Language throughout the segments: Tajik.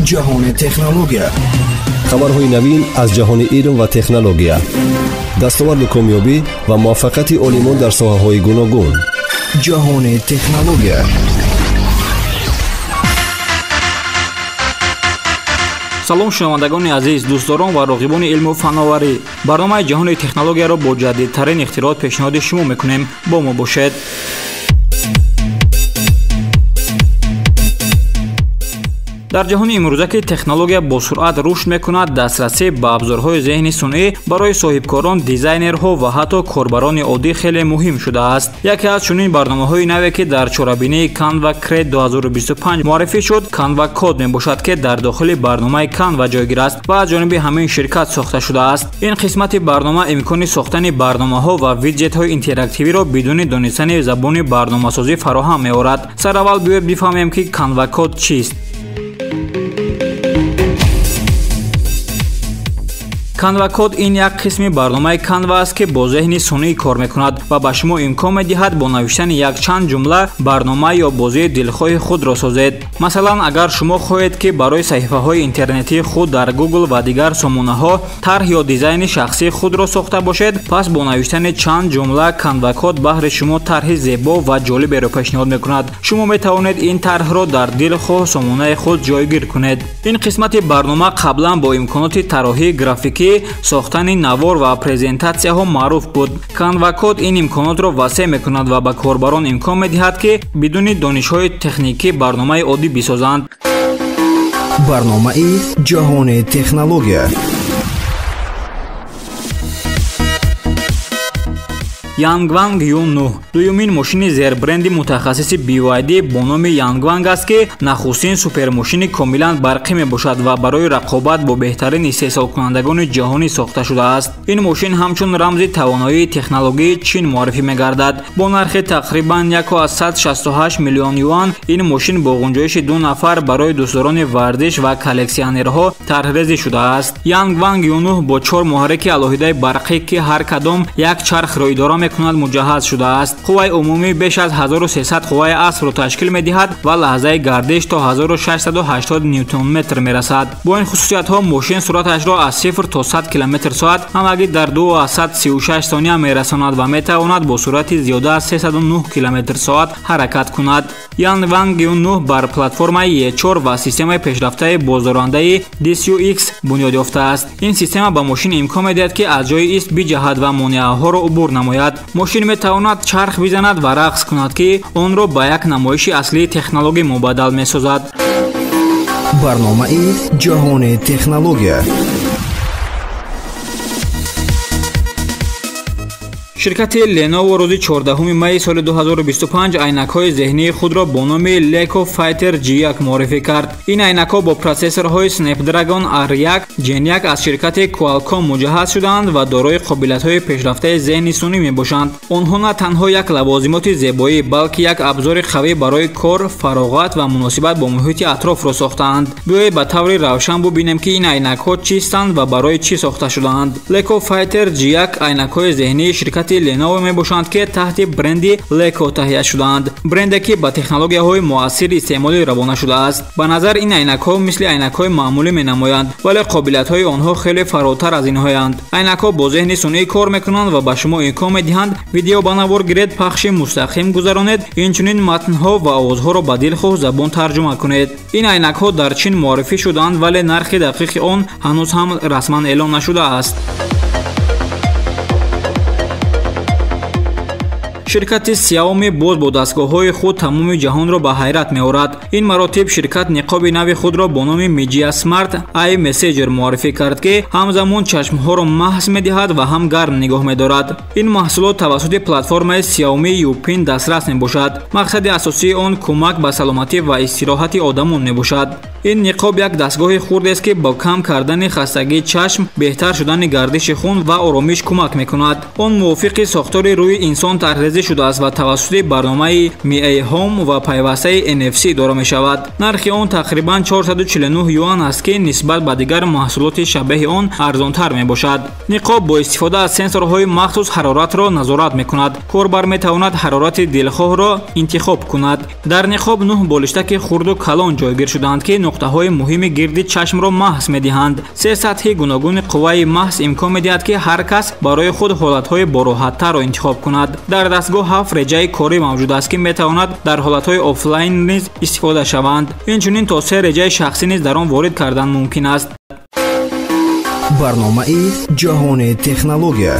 جهان تکنولوژی. خبرهای نوین از جهان علم و تکنولوژی. دستاورد کامیابی و موفقیت عالمان در ساحه‌های گوناگون. جهان تکنولوژی. салом шунавандагони азиз, дӯстдорон ва роғибони илму фанноварӣ. барномаи ҷаҳони технологияро бо ҷадидтарин ихтироот пешниҳоди шумо мекунем. бо мо бошед. дар ҷаҳони имрӯза ки технология бо суръат рушд мекунад, дастрасӣ ба абзорҳои зеҳни сунъӣ барои соҳибкорон, дизайнерҳо ва ҳатто корбарони оддӣ хеле муҳим шудааст. яке аз чунин барномаҳои наве ки дар чорабинии Canva Create 2025 муаррифӣ шуд, Canva Code мебошад ки дар дохили барномаи Canva ҷойгир аст ва аз ҷониби ҳамин ширкат сохта шудааст. ин қисмати барнома имкони сохтани барномаҳо ва виджетҳои интерактивиро бидуни донистани забони барномасозӣ фароҳам меорад. сараввал биёед бифаҳмем ки Canva Code чист. Canva Code ин як қисми барномаи Canva аст ки бо зеҳни сунъӣ кор мекунад ва ба шумо имкон медиҳад бо навиштани якчанд ҷумла барнома ё бозии дилхоҳи худро созед. масалан, агар шумо хоҳед ки барои саҳифаҳои интернетии худ дар Google ва дигар сомонаҳо тарҳ ё дизайни шахсии худро сохта бошед, пас бо навиштани чанд ҷумла Canva Code баҳри шумо тарҳи зебо ва ҷолиберо пешниҳод мекунад. шумо метавонед ин тарҳро дар дилхоҳ сомонаи худ ҷойгир кунед. ин қисмати барнома қаблан бо имконоти тарроҳии графикӣ, сохтани навор ва презентатсияҳо маъруф буд. Canva Code ин имконотро васеъ мекунад ва ба корбарон имкон медиҳад ки бидуни донишҳои техникӣ барномаи оддӣ бисозанд. барномаи ҷаҳони технология. Yangwang Yu9 дуюмин мошини зербренди мутахассиси BYD бо номи Yangwang аст ки нахустин супермошини комилан барқӣ мебошад ва барои рақобат бо беҳтарин истеҳсолкунандагони ҷаҳонӣ сохта шудааст. ин мошин ҳамчун рамзи тавоноии технологии Чин муаррифӣ мегардад. бо нархи тақрибан 168 миллион юан, ин мошин бо ғунҷоиши 2 нафар барои дӯстдорони варзиш ва коллексионерҳо тарҳрезӣ шудааст. Yangwang Yu9 бо 4 муҳаррики алоҳидаи барқӣ ки ҳар кадом як чархро идора мекунад муҷаҳҳаз шудааст. қувваи умумӣ беш аз 1300 қувваи асбро ташкил медиҳад ва лаҳзаи гардиш то 1680 ньютон-метр мерасад. бо ин хусусиятҳо мошин суръаташро аз 0 то 100 км/соат ҳамагӣ дар 2,36 сония мерасонад ва метавонад бо суръати зиёда аз 309 км/соат ҳаракат кунад. Yangwang Yu9 бар платформаи E4 ва системаи пешрафтаи боздорандаи DCUX бунёд ёфтааст. ин система ба мошин имкон медиҳад ки аз ҷои ист биҷаҳад ва монеаҳоро убур намояд. мошин метавонад чарх бизанад ва рақс кунад ки онро ба як намоиши аслии технологӣ мубаддал месозад. барномаи ҷаҳони технология. ширкати Lenovo рӯзи 14 майи соли 2025 айнакҳои зеҳнии худро бо номи Lego Fighter G1 муаррифӣ кард. ин айнакҳо бо процессорҳои Snapdragon R1 Gen 1 аз ширкати Qualcomm муҷаҳҳаз шудаанд ва дорои қобилиятҳои пешрафтаи зеҳни сунъӣ мебошанд. онҳо на танҳо як лавозимоти зебоӣ, балки як абзори қавӣ барои кор, фароғат ва муносибат бо муҳити атрофро сохтаанд. биёед ба таври равшан бубинем ки ин айнакҳо чистанд ва барои чӣ сохта шудаанд. Lego Fighter G1 айнакҳои зеҳнии ширкати Lenovo мебошанд ки таҳти бренди Lego таҳия шудаанд. бренде ки ба технологияҳои муассир истеъмолӣ равона шудааст. ба назар ин айнакҳо мисли айнакҳои маъмулӣ менамоянд, вале қобилиятҳои онҳо хеле фаротар аз инҳоянд. айнакҳо бо зеҳни сунъӣ кор мекунанд ва ба шумо имкон медиҳанд видео ба навор гиред, пахши мустақим гузаронед, инчунин матнҳо ва овозҳоро ба дилхоҳ забон тарҷума кунед. ин айнакҳо дар Чин муаррифӣ шудаанд, вале нархи дақиқи он ҳанӯз ҳам расман эълон нашудааст. ширкати Xiaomi боз бо дастгоҳҳои худ тамоми ҷаҳонро ба ҳайрат меорад. ин маротиб ширкат ниқоби нави худро бо номи Mijia Smart Eye Messenger муаррифӣ кард ки ҳамзамон чашмҳоро маҳз медиҳад ва ҳам гарм нигоҳ медорад. ин маҳсулот тавассути платформаи Xiaomi Youpin дастрас мебошад. мақсади асосии он кӯмак ба саломатӣ ва истироҳати одамон мебошад. ин ниқоб як дастгоҳи хурдест ки ба кам кардани хастагии чашм, беҳтар шудани гардиши хун ва оромиш кӯмак мекунад. он мувофиқи сохтори рӯи инсон тарҳрезӣ арзӣ шудааст ва тавассути барномаи MIA Home ва пайвастаи NFC дора мешавад. нархи он тақрибан 449 юан аст ки нисбат ба дигар маҳсулоти шабеҳи он арзонтар мебошад. ниқоб бо истифода аз сенсорҳои махсус ҳароратро назорат мекунад. корбар метавонад ҳарорати дилхоҳро интихоб кунад. дар ниқоб 9 болиштаки хурду калон ҷойгир шудаанд ки нуқтаҳои муҳими гирди чашмро маҳз медиҳанд. се сатҳи гуногуни қувваи маҳз имкон медиҳад ки ҳар кас барои худ ҳолатҳои бороҳаттарро интихоб кунад. дар дастгоҳ 7 реҷаи корӣ мавҷуд аст ки метавонад дар ҳолатҳои офлайн низ истифода шаванд. инчунин то 3 реҷаи шахсӣ низ дар он ворид кардан мумкин аст. барномаи ҷаҳони технология.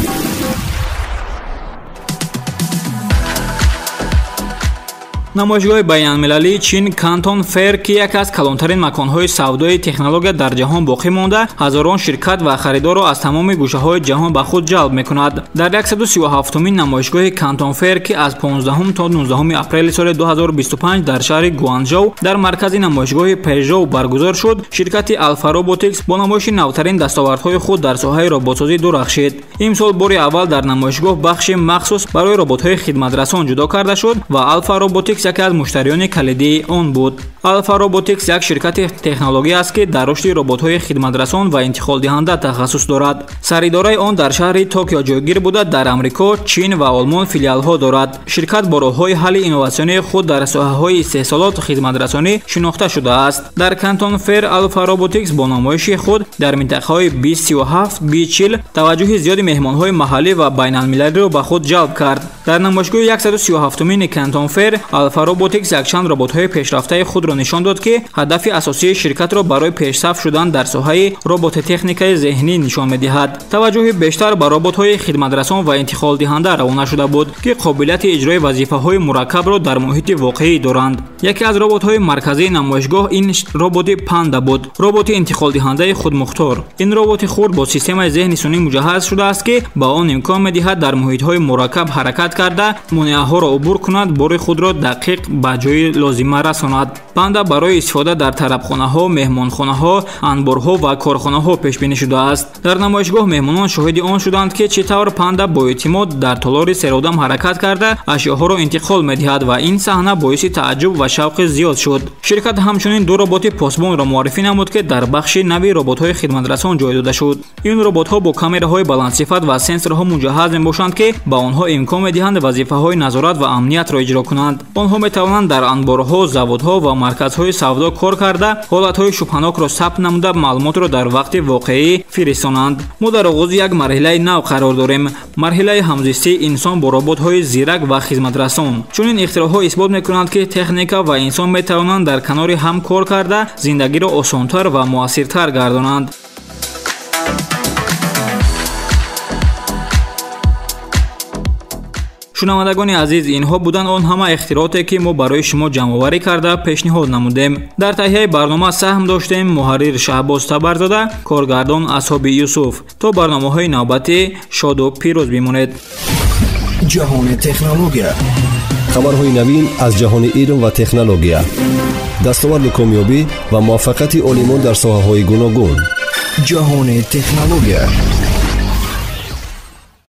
намоишгоҳи байналмилалии чин Canton Fair ки яке аз калонтарин маконҳои савдои технология дар ҷаҳон боқӣ монда, ҳазорон ширкат ва харидорро аз тамоми гӯшаҳои ҷаҳон ба худ ҷалб мекунад. дар 137-умин намоишгоҳи Canton Fair ки аз 15 то 19 апрели соли 2025 дар шаҳри Гуанчжоу дар маркази намоишгоҳи Peugeot баргузор шуд, ширкати Alfa Robotics бо намоиши навтарин дастовардҳои худ дар соҳаи роботсозӣ дурахшид. имсол бори аввал дар намоишгоҳ бахши махсус барои роботҳои хидматрасон ҷудо карда шуд ва Alfa Robotics яке аз муштариёни калидии он буд. Alfa Robotics як ширкати технология аст ки дар рушди роботҳои хидматрасон ва интиқолдиҳанда тахассус дорад. саридораи он дар шаҳри Токио ҷойгир буда, дар Амрико, Чин ва Олмон филиалҳо дорад. ширкат бо роҳҳои ҳалли инноватсионии худ дар соҳаҳои истеҳсолот хидматрасонӣ шинохта шудааст. дар Canton Fair Alfa Robotics бо намоиши худ дар минтақаҳои B37, B40 таваҷҷӯҳи зиёди меҳмонҳои маҳаллӣ ва байналмилалиро ба худ ҷалб кард. дар намоишгоҳи 137-умини Canton Fair Alfa Robotics якчанд роботҳои пешрафтаи худро нишон дод ки ҳадафи асосии ширкатро барои пешсаф шудан дар соҳаи робототехникаи зеҳнӣ нишон медиҳад. таваҷҷӯҳи бештар ба роботҳои хидматрасон ва интиқолдиҳанда равона шуда буд ки қобилияти иҷрои вазифаҳои мураккабро дар муҳити воқеӣ доранд. яке аз роботҳои марказии намоишгоҳ ин роботи Panda буд, роботи интиқолдиҳандаи худмухтор. ин роботи хурд бо системаи зеҳни сунъӣ муҷаҳҳаз шудааст ки ба он имкон медиҳад дар муҳитҳои мураккаб ҳаракат карда монеаҳоро убур кунад, бори худро дақиқ ба ҷои лозима расонад. Panda барои истифода дар тарабхонаҳо, меҳмонхонаҳо, анборҳо ва корхонаҳо пешбинӣ шудааст. дар намоишгоҳ меҳмонон шоҳиди он шуданд ки чӣ тавр Panda бо эътимод дар толори серодам ҳаракат карда ашёҳоро интиқол медиҳад ва ин саҳна боиси тааҷҷуб ва шавқи зиёд шуд. ширкат ҳамчунин ду роботи посбонро муаррифӣ намуд ки дар бахши нави роботҳои хидматрасон ҷой дода шуд. ин роботҳо бо камераҳои баландсифат ва сенсорҳо муҷаҳҳаз мебошанд ки ба онҳо имкон медиҳанд вазифаҳои назорат ва амниятро иҷро кунанд. онҳо метавонанд дар анборҳо, заводҳо ва марказҳои савдо кор карда, ҳолатҳои шубҳанокро сабт намуда маълумотро дар вақти воқеӣ фиристонанд. мо дар оғози як марҳилаи нав қарор дорем, марҳилаи ҳамзистии инсон бо роботҳои зирак ва хизматрасон. чунин ихтироъҳо исбот мекунанд ки техника ва инсон метавонанд дар канори ҳам кор карда зиндагиро осонтар ва муассиртар гардонанд. шунавандагони азиз, инҳо буданд он ҳама ихтироъоте ки мо барои шумо ҷамъоварӣ карда пешниҳод намудем. дар таҳияи барнома саҳм доштем муҳаррир Шаҳбоз Табарзода, коргардон Асҳоби Юсуф. то барномаҳои навбатӣ шоду пирӯз бимонед. ҷаҳони технология. хабарҳои навин аз ҷаҳони илм ва технология, дастоварду комёбӣ ва муваффақияти олимон дар соҳаҳои гуногун. ҷаҳони технология.